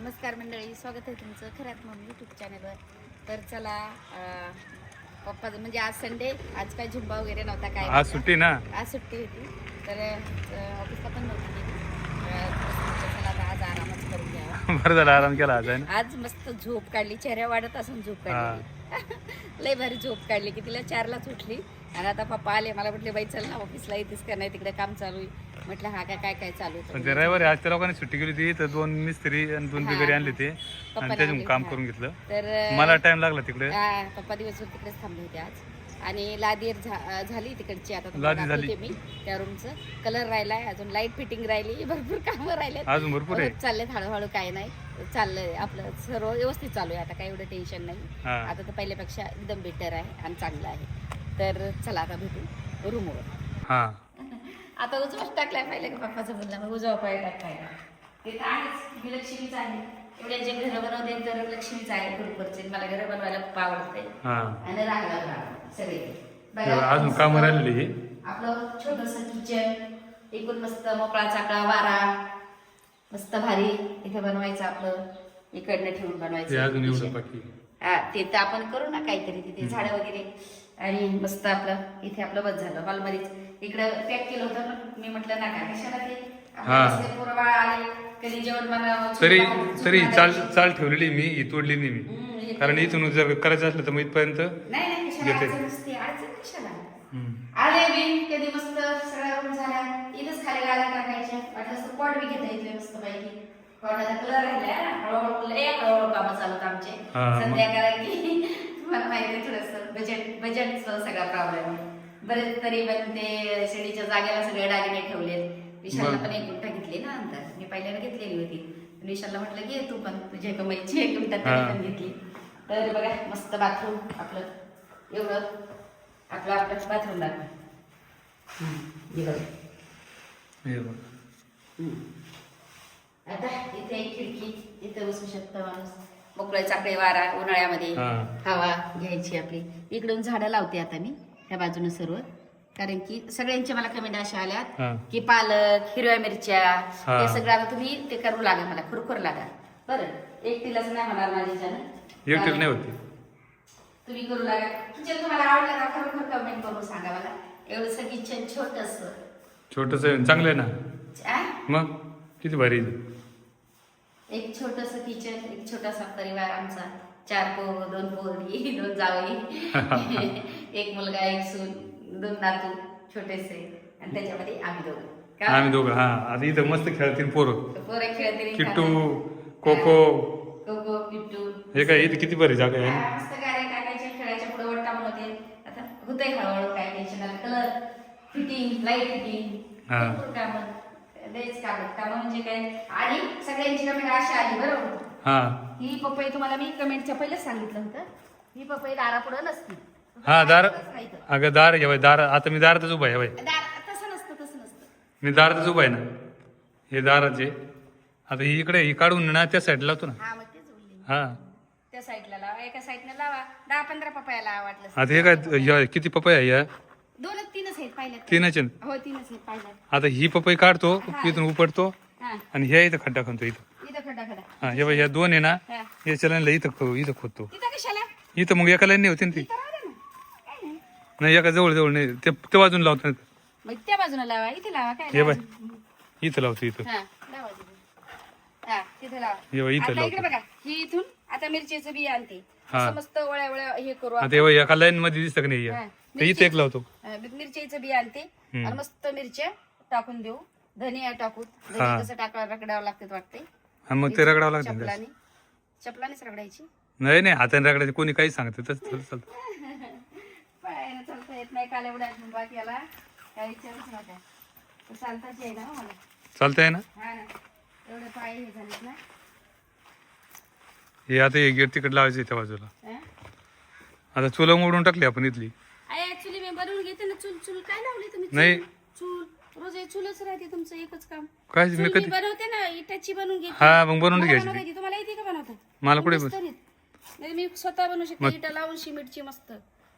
नमस्कार मंडळी, स्वागत आहे तुमचं खऱ्यात म्हणून यूट्यूब चॅनलवर. तर चला पप्पा म्हणजे आज संडे, आज काय झुंबा वगैरे नव्हता, काय आज सुट्टी ना, आज सुट्टी होती. तर ऑफिसला पण नव्हती गेली. चला आता आज आरामच करून घ्यावा. बरं झालं आराम केला आज आहे ना. आज मस्त झोप काढली, चेहऱ्या वाढत असून झोप काढली. लय भारी झोप काढली की तिला 4लाच उठली. आणि आता पप्पा आले, मला म्हटले बाई चल ना ऑफिसला, येतेस का नाही, तिकडे काम चालू आहे. म्हटलं हा काय काय चालू पण होतं. ते रविवारी आज त्या लोकांनी सुट्टी केली होती, तर 2 मिस्त्री आणि 2 बिगारी आणले ते आणि त्याच्यामुळे काम करून घेतलं. तर मला टाइम लागला तिकडे. पप्पा दिवसभर तिकडेच थांबले होते आज. आणि लादीर झाली तिकडची. आता लादी झाली मी त्या रूमचं कलर राहिलाय, अजून लाईट फिटिंग राहिली, भरपूर कामं राहिले, अजून भरपूर आहे. चाललेत हळूहळू, काय नाही चाललंय आपलं सर्व व्यवस्थित चालू आहे. आता काही एवढं टेन्शन नाही. आता तर पहिल्यापेक्षा एकदम बेटर आहे आणि चांगलं आहे. तर चला आता भेटू रूमवर. हा आता उजवाच टाकलाय पाहिलं का पप्पाचं बोलला, मग उजवा पाय टाकलाय. ते तर आहेच, मी लक्ष्मीच आहे. एवढे जे घर बनवते तर लक्ष्मीच आहे. खरोखरचे मला घर बनवायला खूप आवडते आणि राहायला सगळे. अजून काम राहिलेली. आपलं छोटस किचन, एकूण मस्त मोकळा चाकळा वारा, मस्त भारी इथे बनवायचं. आपलं इकडनं ठेवून बनवायचं अजून एवढं बाकी. ते तर आपण करू ना काहीतरी, तिथे झाडं वगैरे. आणि मस्त आपलं इथे आपलं बस झालं. हॉलमध्येच इकडं पॅक केलं होतं ना, मी म्हटलं नका कशाला ते पोरबाळ आले कधी जेवण बनवावं. तरी चाल ठेवलेली मी, ही तोडली नाही मी, कारण इथून जर करायचं असलं तर मग इथपर्यंत नाही कशाला अडचण नसते. अडचण कशाला आले मी कधी मस्त सगळ्या रूम झाल्या, इथंच खाली गाड्या टाकायच्या. वाटलं असतं पॉट बी घेता येतोय मस्त पैकी. पॉटाचा कलर राहिलाय ना, हळूहळू कामं चालत आमचे. संध्याकाळी तुम्हाला माहिती आहे थोडस बजेटचा सगळा प्रॉब्लेम आहे. बरेच तरी पण ते शेडीच्या जागेला सगळे दागिने ठेवलेत. विशालला पण 1 गुंठा घेतली ना अंतर, मी पहिल्याला घेतलेली होती. विशालला म्हटलं घे तू पण, तुझ्या कमाईची 1 गुंठा पण घेतली. तर बघा मस्त बाथरूम आपलं, एवढं आपलं बाथरूम दाखव. आता इथे एक खिडकी, इथे बसू शकतो माणूस. मोकळे चाकळे वारा, उन्हाळ्यामध्ये हवा घ्यायची आपली. इकडून झाडं लावते आता मी त्या बाजूने सर्व, कारण की सगळ्यांच्या मला कमेंट अशा आल्यात की पालक, हिरव्या मिरच्या हे सगळं आता तुम्ही ते करू लागा, मला खुरखुर लागा. बरं एकटीलाच नाही होणार माझ्याच्यानं, एकटीला नाही होती, तुम्ही करू लागा. किचन तुम्हाला आवडलं का खरोखर कमेंट करून सांगा मला. एवढंसं किचन छोटस चांगलं आहे ना, मग किती भारी. एक छोटस किचन, एक छोटासा परिवार आमचा. 4 पोरं, 2 पोरी, 2 जावई, 1 मुलगा, 1 सून, 2 नातू छोटेसे, आणि त्याच्यामध्ये आम्ही दोघं. हा आता इथं मस्त खेळतील पोरं खेळतील. किट्टू, कोको, किट्टू, हे काय इथे किती बरी जागा आहे. मस्त गाड्या टाकायच्या, खेळायच्या पुढे वट्टा बनवते. आता होतंय हळूहळू, काय tension. Colour fitting, light fitting, भरपूर कामं म्हणजे काय. आणि सगळ्यांची कमेंट अशी आली बरोबर. ही पपई तुम्हाला मी कमेंटच्या पहिलेच सांगितलं होतं, ही पपई दारापुढं नसते. अगं दार घ्या दार. आता मी दारातच उभा आहे. तसं नसतं. मी दारातच उभा आहे ना, हे दाराचे. आता ही इकडे ही काढून ना त्या साईडला लावतो ना. मग तेच बोलली, त्या साईडला लावा, एका साईडने लावा. 10-15 पपया लावा वाटलं. आता हे काय किती पपई आहे या? 2-3च आहेत पाहिल्या. 3च आहेत. हो 3च आहेत पाहिल्या. आता ही पपई काढतो, इथून उपटतो आणि ह्या इथं खड्डा खणतो. इथं हे बघ, ह्या 2 आहे ना, याच्या लाईनला इथं खोदतो. इथं मग एका लाईन नाही होती ना ती. नाही एका जवळ नाही, ते बाजून लावतो. त्या बाजूला लावा, इथे लावा. काय हे बाय इथं लावतो, इथं तिथे लावा. हे बाय इथं लावतो. बघा ही इथून आता मिरचीचं बी आणते, मस्त वळ्या हे करू. आता एका लाईन मध्ये दिसत नाही, इथं एक लावतो. मिरचीचं बी आणते आणि मस्त मिरच्या टाकून देऊ. धनिया टाकू. कसं रगडावं लागते वाटते. मग ते रगडावं लागतं. चपलानेच रगडायची. नाही हाताने रगडायची. कोणी काही सांगत चालतं. पायाने चालता येत नाही, काल एवढ्या बाकी याला काही विचारच नव्हता. चालताच आहे ना मला. चालतंय ना. हा ना, एवढे पाय हे झालेत ना. हे आता हे गेट तिकडे लावायचं त्या बाजूला. आता चुला मोडून टाकली आपण इथली. ऍक्च्युली मी बनवून घेते ना. चूल काय लावली तुम्ही? नाही चूल रोज चूलच राहते तुमचं एकच काम. काय मी कधी बनवते ना, इटाची बनवून घेते. मग बनवून घ्यायची. तुम्हाला येते का बनवता? मला कुठे मी स्वतः बनवू शकते. इटा लावून सिमेंटची मस्त.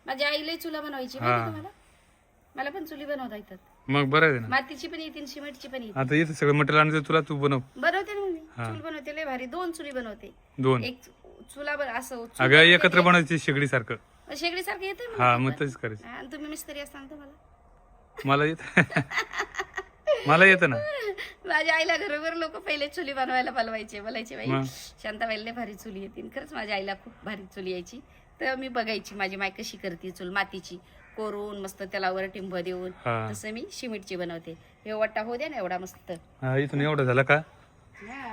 माझ्या आईला चुला बनवायची तुम्हाला. मला पण चुली बनवता येतात. मग बरं आहे ना. मातीची पण येते सिमेंटची पण येते. आता इथं सगळं मटेरियल आणते तुला, तू बनव. बनवते ना मी चूल बनवते लय भारी. 2 चुली बनवते. 2 एक चुला असं अगं एकत्र बनवायची शेगडी सारखं. शेगडी सारखं येते हा मग तसंच करायचं. आणि तुम्ही मिस्त्री असता तर मला येत मला येतं ना. माझ्या आईला घरोघर लोक पहिले चुली बनवायला बोलवायचे, बोलायचे बाई शांताबाईला लय भारी चुली येते. खरंच माझ्या आईला खूप भारी चुली यायची. तर मी बघायची माझी माय कशी करते चूल मातीची कोरून मस्त त्याला वर टिंब देऊन. तसं मी सिमेंटची बनवते. हे वट्टा होऊ द्या ना एवढा मस्त. हा इथून एवढं झालं का?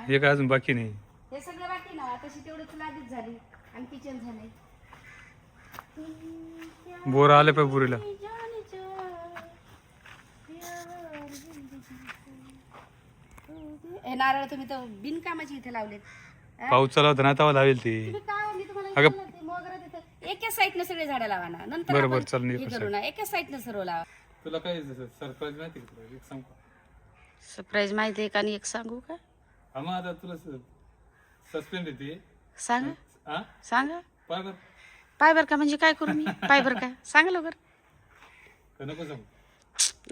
हे काय अजून बाकी नाही. हे सगळं बाकी ना. तशी तेवढं चूल आधीच झाली आणि किचन झालंय. बोर आले पाहिजे पुरीला. हे नारळ तुम्ही तर बिनकामाची इथे लावलेत. पाऊस चालू होता ना तेव्हा लावेल ती. एकाच साईडनं सगळे झाडं लावा ना. नंतर बरोबर चल हे करू ना. एकाच साईडनं सर्व लावा. तुला काय सरप्राईज माहिती का? एक सांग. सरप्राईज माहिती आहे का? आणि एक सांगू का? हा मग आता तुला सस्पेंड येते. सांगा सांगा. पाय बर पाय बर का म्हणजे काय करू मी? पाय बर का सांगा लवकर. नको सांग.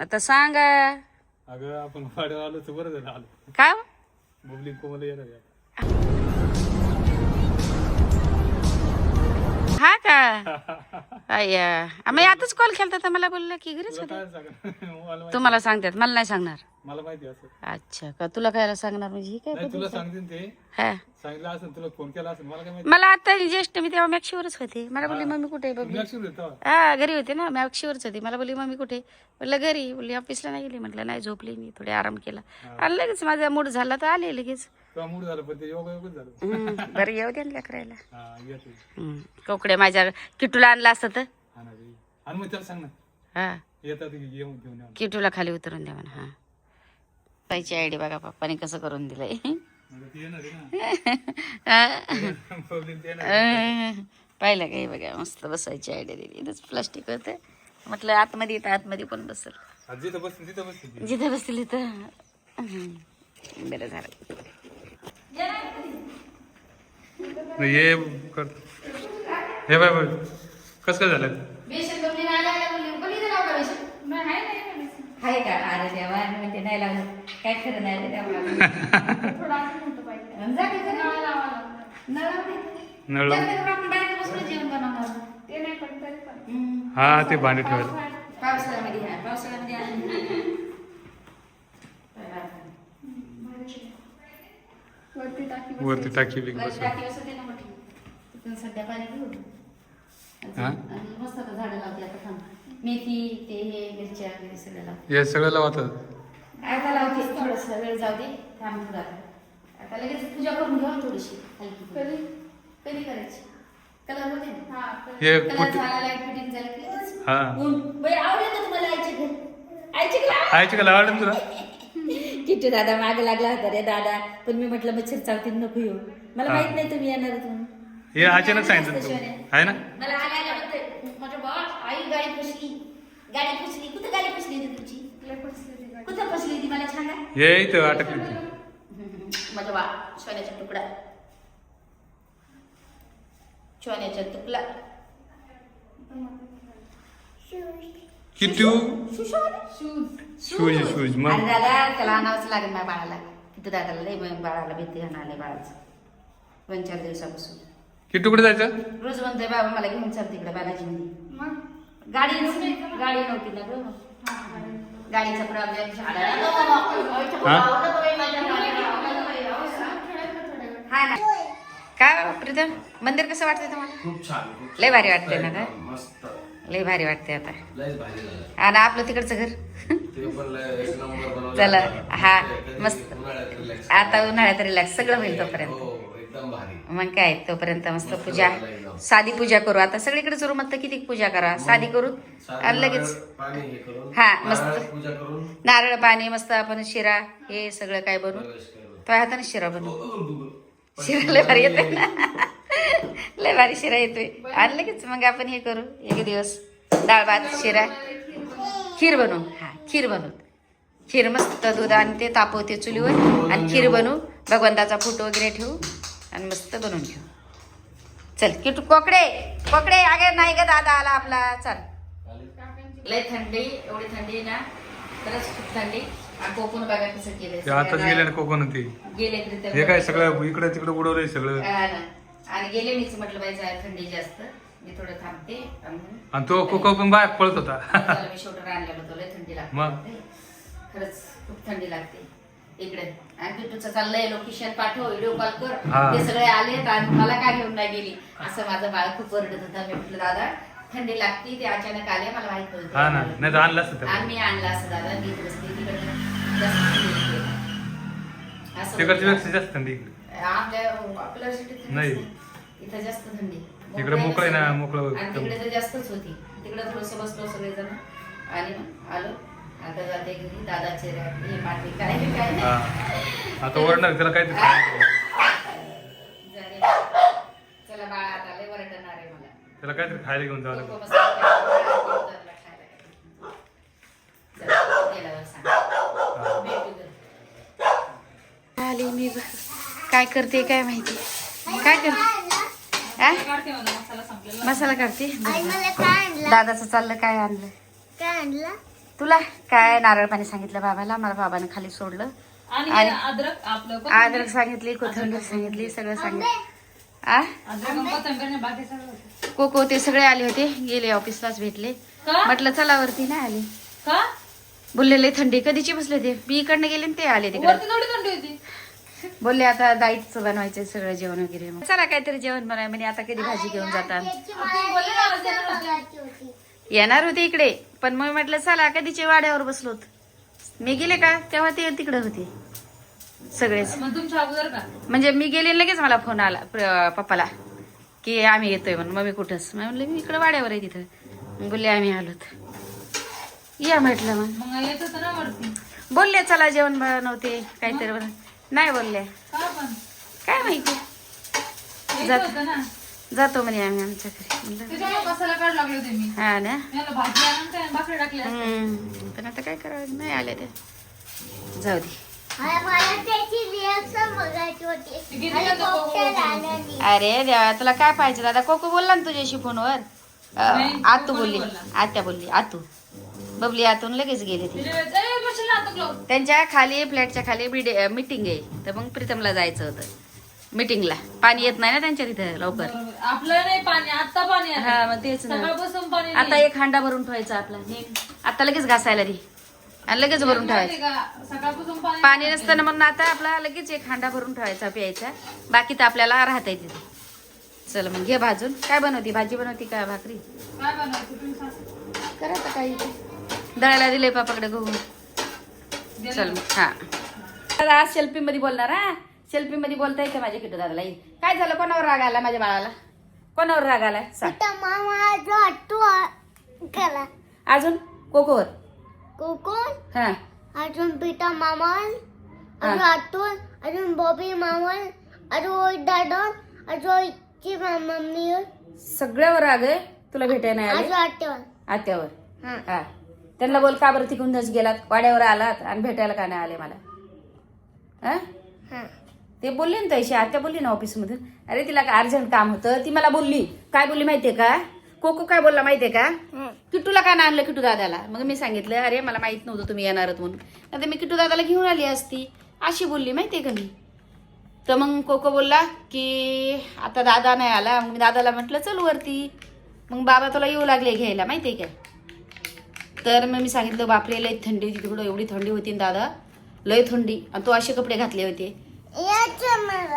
आता सांगा. अगं आपण वाड्यावर आलो तर बरं झालं आलो. का बुबली कोमला येणार आहे. हा का? अय्या मग आताच कॉल केलता तर मला बोललं की घरीच होते. काय सांग तुम्हाला सांगतात मला नाही सांगणार. मला माहिती असं. अच्छा का तुला काय सांगणार म्हणजे ही काय नाही तुला सांगते ते. हा सांगितलं असेल तुला फोन केला असेल मला काय माहिती. मला आता ज्येष्ठ मी तेव्हा मॅक्शीवरच होते. मला बोलली मम्मी कुठे बबली? हा घरी होते ना मॅक्शीवरच होती. मला बोलली मम्मी कुठे? बोललं घरी. बोलली ऑफिसला नाही गेली. म्हटलं नाही झोपली मी थोडे आराम केला. आणि लगेच माझा मूड झाला तर आले लगेच. मूड झालं पण ते योगायोगच झालं. बरं येऊ दे ना करायला. हा येते. कोकड्या माझ्या किटूला आणला असतं तर. हा ना रे. आणि मग त्याला सांग ना हा येतात घेऊन घेऊन या. किटूला खाली उतरून द्या म्हणा. हा ताईची आयडी बघा पप्पाने कसं करून दिलंय. ती येणार आहे ना. प्रॉब्लेम ते येणार. पाहिलं काही बघा मस्त बसायची आयडिया दिली. इथंच प्लास्टिक होतं. म्हटलं आतमध्ये येतं आतमध्ये पण बसल. जिथं बसतील तिथं बसतील. जिथं बसतील तिथं. बरं झालं. हे कर. हे बाय बाय कसं काय झालं? हाय का? अरे देवा म्हणजे नाही लावलं काय खरं नाही नळ जेवण बनवणार ते नाही पण तरी पण हा ते भांडे ठेवायला पावसाळ्यामध्ये. हा पावसाळ्यामध्ये वरती टाकी बिग बस. सध्या पाणी घेऊ. मस्त झाडं लावते आता थांब. मेथी ते हे मिरच्या वगैरे सगळं लावते. हे सगळं लावतात. आता लावते थोडस वेळ जाऊ दे. थांब थोडा. आता लगेच पूजा करून घेऊ थोडीशी हलकी. कधी कधी करायची? कलर होते ना. हे कलर झाला लाईट फिटिंग झाली की लगेच. हा आवडेल का तुम्हाला आईचे घर? आईचे घर आयची का आवडेल तुला? किट्टू दादा मागे लागला होता रे दादा. पण मी म्हटलं मच्छर चावतील नको येऊ. मला माहित नाही तुम्ही येणार म्हणून. हे अचानक सांगितलं तू आहे ना. मला आल्याला म्हणते माझ्या बॉस आई गाडी फसली. गाडी फसली. कुठं गाडी फसली होती तुमची? कुठं फसली होती मला सांगा. हे इथं अटकली होती. माझा बा सोन्याचा तुकडा. सोन्याचा तुकडा. किटू शूज शूज मग अरे दादा त्याला आणावंच लागेल माझ्या बाळाला. किती दादाला लय बाळाला भीती आणाले बाळाचं 2-4 दिवसापासून. किटू कुठे जायचं? रोज म्हणतोय बाबा मला घेऊन चाल तिकडे बालाजीमध्ये. गाडी नव्हती ना ग. गाडीचा प्रॉब्लेम हा ना. काय प्रीतम मंदिर कसं वाटतंय तुम्हाला? खूप छान. लय भारी वाटतंय ना. काय मस्त लय भारी वाटतंय आता. लयच भारी झालं. आणि आपलं तिकडचं घर ते पण लय एक नंबर बनवलं. चला हा मस्त. उन्हाळ्यात relax. आता उन्हाळ्यात रिलॅक्स सगळं होईल तोपर्यंत. हो एकदम भारी. मग काय तोपर्यंत मस्त पूजा साधी पूजा करू. आता सगळीकडेच रूम तर किती पूजा करा. साधी करू आणि लगेच पाणी हे करून हा मस्त पूजा करून नारळ पाणी मस्त आपण शिरा हे सगळं काय बनवू. प्रवेश करून. तो हाताने शिरा बनवू. शिरा लय भारी येतोय ना. लय भारी शिरा येतोय. आणि लगेच मग आपण हे करू एक दिवस डाळ भात शिरा खीर बनवू. हा खीर बनवू. खीर मस्त दूध आणि ते तापवते चुलीवर आणि खीर बनवू. भगवंताचा फोटो वगैरे ठेवू आणि मस्त बनवून घेऊ. चल किटू कोकडे कोकडे अगे नाही ग दादा आला आपला. चल लय थंडी, एवढी थंडी ना खरंच खूप थंडी. आणि कोकण बघा कसं केलंय. ते आताच गेले ना कोकण ते गेले तरी ते हे काय सगळं इकडे तिकडे उडवलंय सगळं. हा ना. आणि गेले मीच म्हटलं बाई जाय थंडी जास्त, मी थोडं थांबते. आणि तो कोको पण बाहेर पळत होता. त्याला मी शोटर आणलेलं होतं, लय थंडी मग? लागते खरंच खूप थंडी लागते इकडे. आणि किट्टूचं चाललंय लोकेशन पाठव, व्हिडिओ कॉल कर. हा. ते सगळे आलेत आणि मला काय घेऊन नाही गेली असं माझं बाळ खूप ओरडत होता. मी म्हटलं दादा थंडी लागते, ते अचानक आले, मला माहित हा ना, नव्हतं. नाही तर आणलं असतं त्याला. आणि मी आणला असं दादा, मी बसते तिकडे जास्त थंडी लागते. असं तिकडची होतं. पेक्षा जास्त थंडी इकडे. आपल्या सिटीत थंडी नाही. नाही. इथं जास्त थंडी. इकडे मोकळं आहे ना, मोकळं. आणि तिकडे तर जास्तच होती. तिकडे थोडस बसलो सगळेजण आणि मग आलो. आता जाते घरी. दादाचे हे पाठी काय काय हा. आता ओरडणार त्याला काय झाले. चला बाळा आता लय वरडणार आहे मला. त्याला काहीतरी खायला घेऊन जावं लागेल. कोको मसाला खायला, उतरला खायला. चला, गेल्यावर सांग. भेटू घरी. आली मी काय करते काय माहिती. काय करते मसाला काढते. दादाचं चाललं काय आणलं तुला. काय नारळ पाणी सांगितलं बाबाला, मला बाबाने खाली सोडलं. आणि अद्रक सांगितली, कोथिंबीर सांगितली, सगळं सांगितलं. कोको ते सगळे आले होते, गेले ऑफिसलाच भेटले. म्हटलं चला वरती नाही आले. बोललेले थंडी कधीची बसले ते. मी इकडनं गेले ते आले तिकडे. बोलले आता दाईचं बनवायचं सगळं जेवण वगैरे. चला काहीतरी जेवण बनवाय म्हणे. आता कधी भाजी घेऊन जातात. येणार होते इकडे, पण मग म्हटलं चला कधीचे वाड्यावर बसलोत. मी गेले का तेव्हा ते तिकडे होते सगळेच. म्हणजे मी गेले लगेच मला फोन आला पप्पाला की आम्ही येतोय म्हणून. मग मी कुठंच म्हणलं मी इकडे वाड्यावर आहे तिथं. मग बोलले आम्ही आलोत. या म्हटलं मग बोलले चला जेवण बनवते काहीतरी. नाही बोलले काय माहिती. जातो म्हणे आम्ही आमच्या घरी. हा ना. पण आता काय करावं, नाही आले ते जाऊ दे. अरे देवा तुला काय पाहिजे दादा. कोको बोलला ना तुझ्याशी फोनवर. आतू बोलली, आत्या बोलली. आतू बबली आतून लगेच गेले ते. त्यांच्या खाली फ्लॅटच्या खाली मीटिंग आहे, तर मग प्रीतमला जायचं होतं मीटिंगला. पाणी येत नाही ना त्यांच्या तिथे लवकर. आपलं नाही पाणी, आता पाणी आहे. हा मग तेच ना. सकाळपासून पाणी आता एक हांडा भरून ठेवायचा आपला. आता लगेच घासायला दे आणि लगेच भरून ठेवायचं. सकाळपासून पाणी नसताना म्हणून आता आपला लगेच एक हांडा भरून ठेवायचा प्यायचा. बाकी तर आपल्याला राहता येते तिथे. चल मग घे भाजून. काय बनवती, भाजी बनवती का भाकरी काय बनवायचं तुम्ही सांगा. करा आता काही. दळायला दिले पापाकडे गहू. चल मग. हा दादा आज सेल्फी मध्ये बोलणार. हा सेल्फी मध्ये बोलता येते माझ्या किटू दादाला. काय झालं, कोणावर राग आला माझ्या बाळाला, कोणावर राग आला सांग. अजून कोकोवर. हा अजून पिता मामाल, अजून अतुल, अजून बॉबी मामाल, अजून दादा, अजून मम्मी, सगळ्यावर राग आहे. तुला भेटायला नाही अजून आले आत्यावर. हा त्यांना बोल का बरं तिकडूनच गेलात, वाड्यावर आलात आणि भेटायला का नाही आले मला. हा ते बोलले ना तशी. आत्या बोलली ना ऑफिस मधून. अरे तिला काय अर्जंट काम होतं. ती मला बोलली. काय बोलली माहितीये का, कोको काय बोलला माहितीये का, किट्टूला का नाही आणलं किट्टू दादाला. मग मी सांगितलं अरे मला माहित नव्हतं तुम्ही येणार म्हणून, आता मी किट्टू दादाला घेऊन आली असती अशी बोलली माहितीये का मी. तर मग कोको बोलला की आता दादा नाही आला. मग दादाला म्हटलं चल वरती. मग बाबा तुला येऊ लागले घ्यायला माहितीये का. तर मग मी सांगितलं बापरे लय थंडी तिकडं, एवढी थंडी होती ना दादा, लय थंडी. आणि तो असे कपडे घातले होते.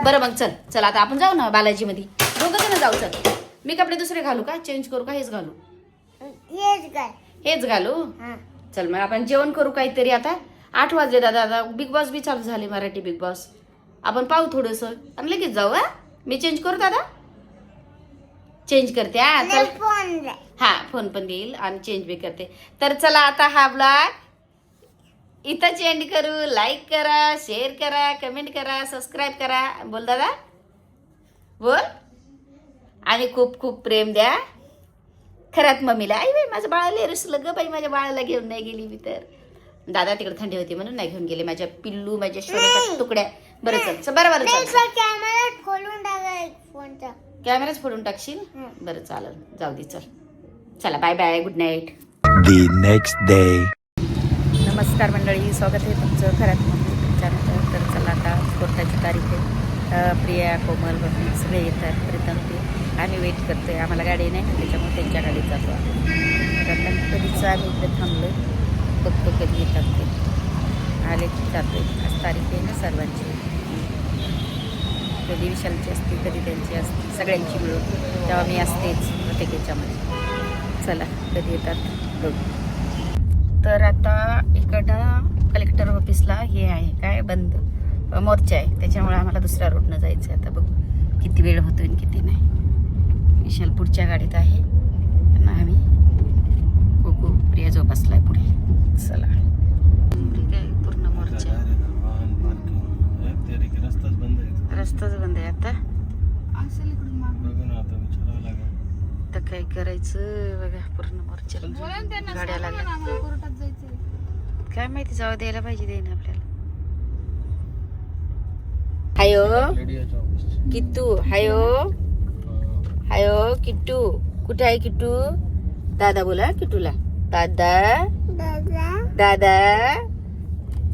बरं मग चल चल आता आपण जाऊ ना बालाजी मध्ये. दोघं जण जाऊ. चल मी कपडे दुसरे घालू का, चेंज करू का, हेच घालू, हेच घालू. चल मग आपण जेवण करू काहीतरी. आता 8 वाजले दादा. आता बिग बॉस बी चालू झाले, मराठी बिग बॉस. आपण पाहू थोडस आणि लगेच जाऊ. हा मी चेंज करू दादा, चेंज करते. हा चल. हा फोन पण देईल आणि चेंज बी करते. तर चला आता हा ब्लॉग इथं एंड करू. लाईक करा, शेअर करा, कमेंट करा, सबस्क्राईब करा. बोल दादा बोल. आणि खूप खूप प्रेम द्या खरंच मम्मीला. आई बाई माझ्या बाळाला रुसलं ग बाई, माझ्या बाळाला घेऊन नाही गेली मी. तर दादा तिकडे थंडी होती म्हणून नाही घेऊन गेले. माझ्या पिल्लू, माझ्या शोधाच्या तुकड्या. बरं चल बरं बरं चल. कॅमेरा खोलून टाका फोनचा. कॅमेराच फोडून टाकशील. बरं चालेल जाऊ दे. चल चला bye bye, good night. The next day. नमस्कार मंडळी, स्वागत आहे तुमचं खऱ्यात चॅनल. तर चला, आता कोर्टाची तारीख आहे. प्रिया, कोमल, बबली सगळे येतात. प्रीतम ते आम्ही वेट करतोय. आम्हाला गाडी नाही, त्याच्यामुळे त्यांच्या गाडीत जातो आम्ही. तर आता कधीच आम्ही इकडे थांबलो, बघतो कधी येतात ते. आले की जातोय. आज तारीख आहे ना सर्वांची. कधी विशालची असते, कधी त्यांची असते, सगळ्यांची मिळून. तेव्हा मी असतेच प्रत्येक याच्यामध्ये. चला कधी येतात बघू. तर आता इकडं कलेक्टर ऑफिसला हे आहे काय बंद मोर्चा आहे, त्याच्यामुळे आम्हाला दुसऱ्या रोडनं जायचं आहे. आता बघू किती वेळ होतो आणि किती नाही. विशाल पुढच्या गाडीत आहे आणि आम्ही कोको प्रिया जो बसलाय पुढे. चला पूर्ण मोर्चा, रस्ताच बंद आहे आता. तर काय करायचं बघा, पूर्ण मोर्चा गाड्या लागल्या. काय माहिती, जाऊ द्यायला पाहिजे देईन आपल्याला. हायो किट्टू, हायो किट्टू, कुठे आहे किट्टू? दादा बोला किट्टूला. दादा दादा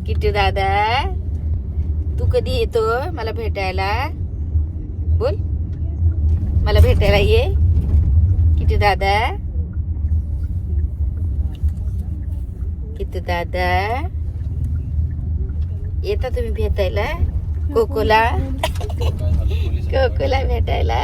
किट्टू दादा, तू कधी येतो मला भेटायला? बोल, मला भेटायला ये किट्टू दादा. किट्टू दादा येता तुम्ही भेटायला कोकोला, कोकोला भेटायला.